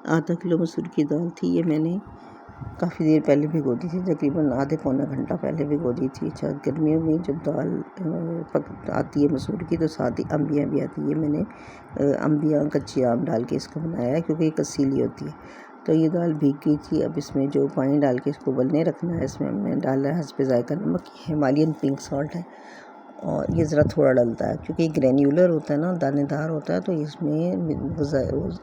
आधा किलो मसूर की दाल थी। ये मैंने काफ़ी देर पहले भिगो दी थी, तकरीबन आधे पौना घंटा पहले भिगो दी थी। अच्छा, गर्मियों में जब दाल पक आती है मसूर की तो साथ ही अम्बियाँ भी आती है। मैंने अम्बियाँ कच्चे आम डाल के इसको बनाया है क्योंकि ये कसीली होती है। तो ये दाल भीग गई थी। अब इसमें जो पानी डाल के इसको उबलने रखना है, इसमें हमने डाला है हस्बे ज़ायक़ा नमक, हिमालयन पिंक सॉल्ट है और ये ज़रा थोड़ा डलता है क्योंकि ग्रैन्युलर होता है ना, दानेदार होता है, तो इसमें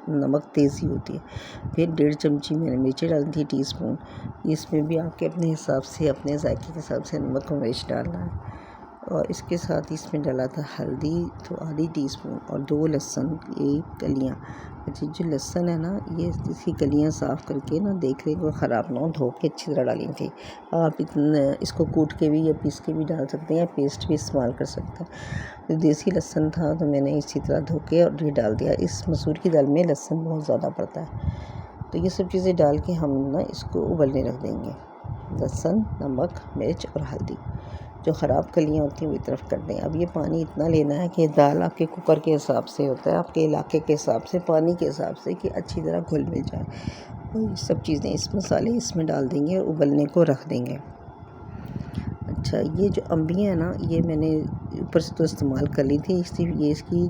नमक तेज़ी होती है। फिर 1.5 चमची मैंने मिर्ची डाली थी, टीस्पून। इसमें भी आपके अपने हिसाब से, अपने जायके के हिसाब से नमक और मिर्च डालना है। और इसके साथ इसमें डाला था हल्दी तो आधी टीस्पून और 2 लहसुन की कलियाँ। अच्छा, जो लहसुन है ना, ये इसकी कलियाँ साफ़ करके ना देख लें कोई ख़राब ना हो, धो के अच्छी तरह डाली थी। आप इसको कूट के भी या पीस के भी डाल सकते हैं या पेस्ट भी इस्तेमाल कर सकते हैं। तो देसी लहसुन था तो मैंने इसी तरह धो के और ये डाल दिया। इस मसूर की दाल में लहसुन बहुत ज़्यादा पड़ता है। तो ये सब चीज़ें डाल के हम ना इसको उबलने रख देंगे। लहसुन, नमक, मिर्च और हल्दी, जो ख़राब कलियाँ होती हैं वो तरफ कर दें। अब ये पानी इतना लेना है कि दाल आपके कुकर के हिसाब से होता है, आपके इलाके के हिसाब से, पानी के हिसाब से, कि अच्छी तरह घुल मिल जाए। और ये सब चीज़ें, इस मसाले इसमें डाल देंगे और उबलने को रख देंगे। अच्छा, ये जो अम्बियाँ हैं ना, ये मैंने ऊपर से तो इस्तेमाल कर ली थी, ये इसकी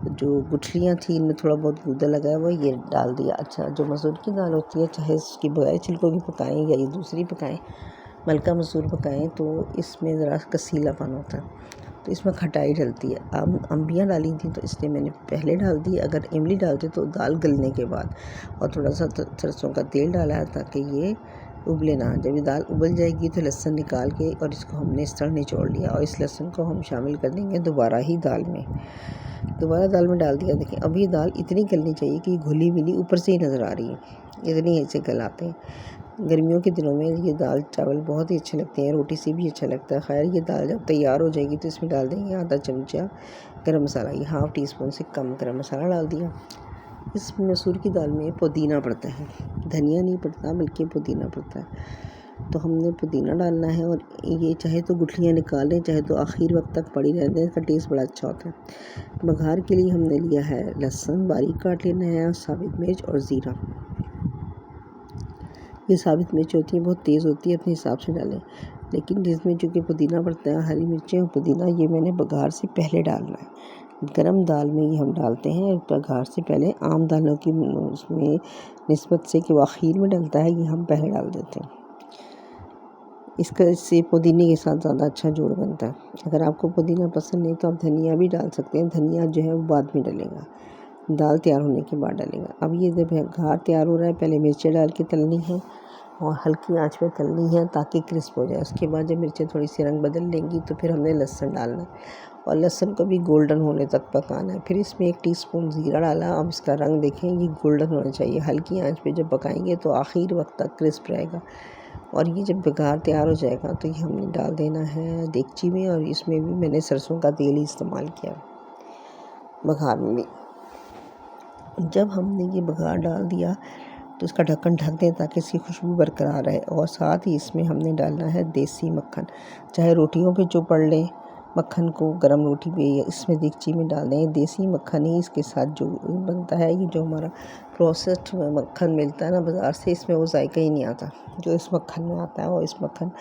जो गुठलियाँ थी इनमें थोड़ा बहुत गूदा लगा हुआ, ये डाल दिया। अच्छा, जो मसूर की दाल होती है, चाहे इसकी बगैर छिलकों की पकाएं या ये दूसरी पकाएं, मलका मसूर पकाएं, तो इसमें ज़रा कसीलापन होता है, तो इसमें खटाई डलती है। अब अम्बियाँ डाली थी तो इसलिए मैंने पहले डाल दी। अगर इमली डालते तो दाल गलने के बाद, और थोड़ा सा सरसों का तेल डाला है ताकि ये उबले ना। जब ये दाल उबल जाएगी तो लहसुन निकाल के और इसको हमने इस तरह निचोड़ लिया और इस लहसुन को हम शामिल कर देंगे दोबारा दाल में डाल दिया। देखिए, अब ये दाल इतनी गलनी चाहिए कि घुली मिली ऊपर से ही नज़र आ रही है, इतनी ऐसे गलाते हैं। गर्मियों के दिनों में ये दाल चावल बहुत ही अच्छे लगते हैं, रोटी से भी अच्छा लगता है। खैर, ये दाल जब तैयार हो जाएगी तो इसमें डाल देंगे आधा चमचा गरम मसाला। ये ½ टीस्पून से कम गरम मसाला डाल दिया। इस मसूर की दाल में पुदीना पड़ता है, धनिया नहीं पड़ता बल्कि पुदीना पड़ता है। तो हमने पुदीना डालना है और ये चाहे तो गुठलियाँ निकाल लें, चाहे तो आखिर वक्त तक पड़ी रहने दें, इसका टेस्ट बड़ा अच्छा होता है। बघार के लिए हमने लिया है लहसुन बारीक काट लेना है, साबित मिर्च और ज़ीरा। ये साबित मिर्च होती है, बहुत तेज़ होती है, अपने हिसाब से डालें। लेकिन जिसमें चूँकि पुदीना पड़ता है, हरी मिर्चें और पुदीना, ये मैंने बघार से पहले डालना है। गरम दाल में ये हम डालते हैं बघार से पहले। आम दालों की उसमें निस्बत से कि वो आखिर में डलता है, ये हम पहले डाल देते हैं। इससे पुदीने के साथ ज़्यादा अच्छा जोड़ बनता है। अगर आपको पुदीना पसंद नहीं तो आप धनिया भी डाल सकते हैं। धनिया जो है वो बाद में डलेगा, दाल तैयार होने के बाद डलेगा। अब ये जब बघार तैयार हो रहा है, पहले मिर्चें डाल के तलनी है और हल्की आंच पे तलनी है ताकि क्रिस्प हो जाए। उसके बाद जब मिर्चें थोड़ी सी रंग बदल लेंगी तो फिर हमने लहसुन डालना है और लहसुन को भी गोल्डन होने तक पकाना है। फिर इसमें 1 टीस्पून ज़ीरा डाला। अब इसका रंग देखें, ये गोल्डन होना चाहिए। हल्की आंच पे जब पकाएंगे तो आखिर वक्त तक क्रिस्प रहेगा। और ये जब बघार तैयार हो जाएगा तो ये हमने डाल देना है देगची में, और इसमें भी मैंने सरसों का तेल ही इस्तेमाल किया बघार में भी। जब हमने ये बघार डाल दिया तो इसका ढक्कन ढक दें ताकि इसकी खुशबू बरकरार रहे। और साथ ही इसमें हमने डालना है देसी मक्खन, चाहे रोटियों पे जो पड़ लें, मक्खन को गरम रोटी पे या इसमें देगची में डाल दें। देसी मक्खन ही इसके साथ जो बनता है, ये जो हमारा प्रोसेस्ड मक्खन मिलता है ना बाज़ार से, इसमें वो जायका ही नहीं आता जो इस मक्खन में आता है। और इस मक्खन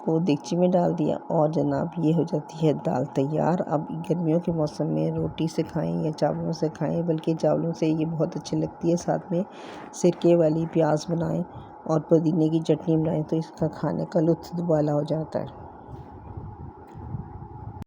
को देगची में डाल दिया और जनाब ये हो जाती है दाल तैयार। अब गर्मियों के मौसम में रोटी से खाएं या चावलों से खाएं, बल्कि चावलों से ये बहुत अच्छी लगती है। साथ में सिरके वाली प्याज बनाएं और पुदीने की चटनी बनाएं तो इसका खाने का लुत्फ़ दुबाला हो जाता है।